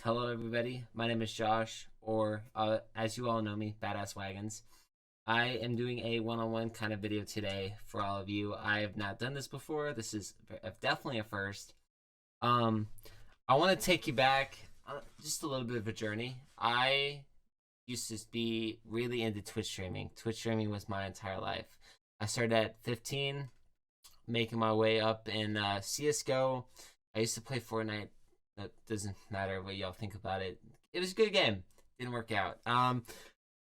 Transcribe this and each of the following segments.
Hello, everybody. My name is Josh, or as you all know me, Badass Wagons. I am doing a one-on-one kind of video today for all of you. I have not done this before. This is definitely a first. Um, I want to take you back just a little bit of a journey. I used to be really into Twitch streaming. Twitch streaming was my entire life. I started at 15, making my way up in CS:GO. I used to play Fortnite. That doesn't matter what y'all think about it. It was a good game. Didn't work out.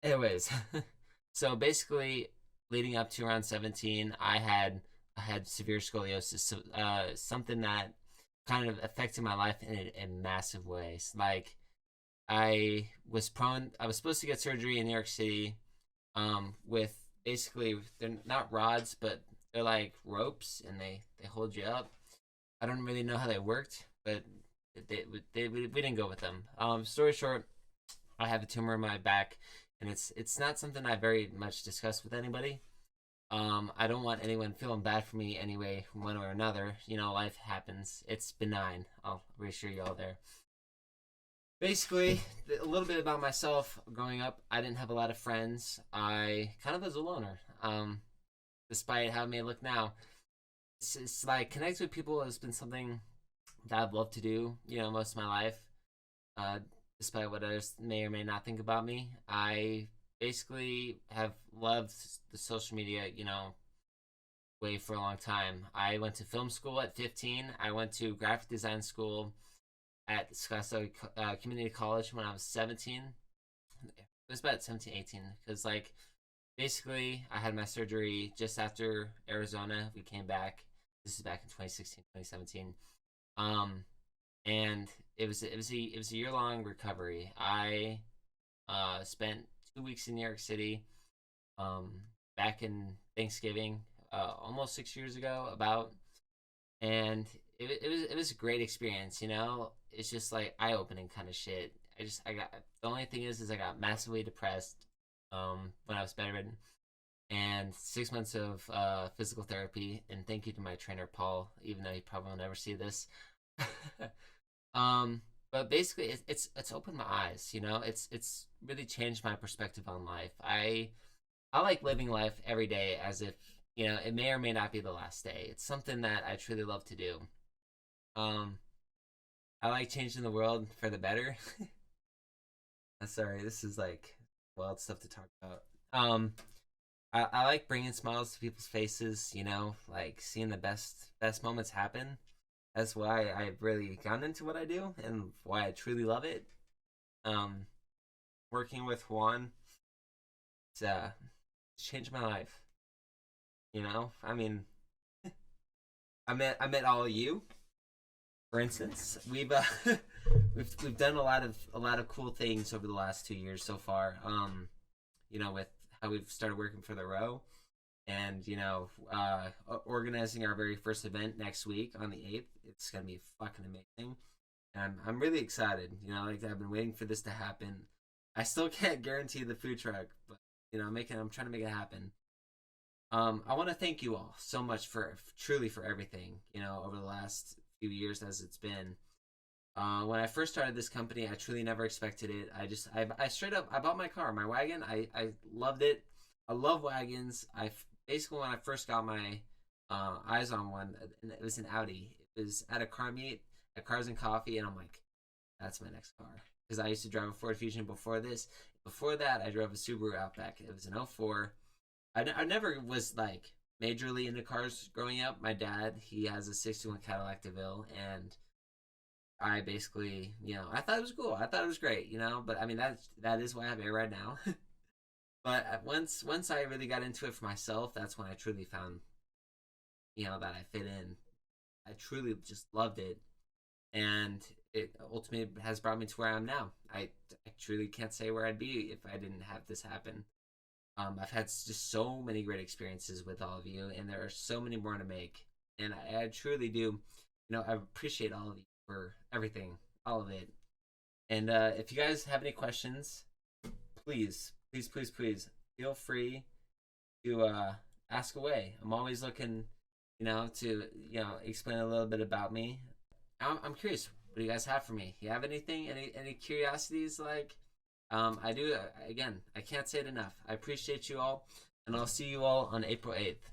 Anyways, so basically, leading up to around 17, I had severe scoliosis, so, something that kind of affected my life in massive ways. Like I was supposed to get surgery in New York City, with basically they're not rods, but they're like ropes, and they hold you up. I don't really know how they worked, but we didn't go with them. Story short, I have a tumor in my back, and it's not something I very much discuss with anybody. I don't want anyone feeling bad for me anyway, one way or another. You know, life happens. It's benign. I'll reassure you all there. Basically, a little bit about myself. Growing up, I didn't have a lot of friends. I kind of was a loner. Despite how it may look now, it's like connecting with people has been something that I've loved to do, most of my life. Uh, Despite what others may or may not think about me, I basically have loved the social media, way for a long time. I went to film school at 15. I went to graphic design school at Scottsdale Community College when I was 17. It was about 17, 18, because, like, basically, I had my surgery just after Arizona. We came back. This is back in 2016, 2017. Um, and it was a year long recovery. I spent 2 weeks in New York City, um, back in Thanksgiving, almost 6 years ago, about, and it was a great experience. It's just like eye opening kind of shit. I got the only thing is I got massively depressed, when I was bedridden, and 6 months of physical therapy. And thank you to my trainer Paul, even though he probably will never see this. um, but basically, it's opened my eyes. It's really changed my perspective on life. I like living life every day as if it may or may not be the last day. It's something that I truly love to do. Um, I like changing the world for the better. Sorry, this is like wild stuff to talk about. I like bringing smiles to people's faces. Like seeing the best moments happen. That's why I've really gotten into what I do and why I truly love it. Um, Working with Juan, it's changed my life. I mean, I met all of you. For instance, we've we've done a lot of cool things over the last 2 years so far. With how we've started working for the row, and organizing our very first event next week on the 8th. It's gonna be fucking amazing, and I'm really excited. Like I've been waiting for this to happen. I still can't guarantee the food truck, but I'm trying to make it happen. I want to thank you all so much for truly for everything over the last few years as it's been. When I first started this company, I truly never expected it. I straight up, I bought my car, my wagon. I loved it. I love wagons. Basically, when I first got my eyes on one, it was an Audi. It was at a car meet at Cars and Coffee, and I'm like, that's my next car. Because I used to drive a Ford Fusion before this. Before that, I drove a Subaru Outback. It was an '04. I never was like majorly into cars growing up. My dad, he has a '61 Cadillac DeVille, and I basically, I thought it was cool. I thought it was great, But I mean, that is why I have it right now. But once I really got into it for myself, that's when I truly found, that I fit in. I truly just loved it, and it ultimately has brought me to where I am now. I truly can't say where I'd be if I didn't have this happen. I've had just so many great experiences with all of you, and there are so many more to make. And I truly do, I appreciate all of you for everything, all of it. And if you guys have any questions, please, please, please, please feel free to ask away. I'm always looking, to explain a little bit about me. I'm curious. what do you guys have for me? You have anything? Any curiosities? Like, I do. Again, I can't say it enough. I appreciate you all, and I'll see you all on April 8th.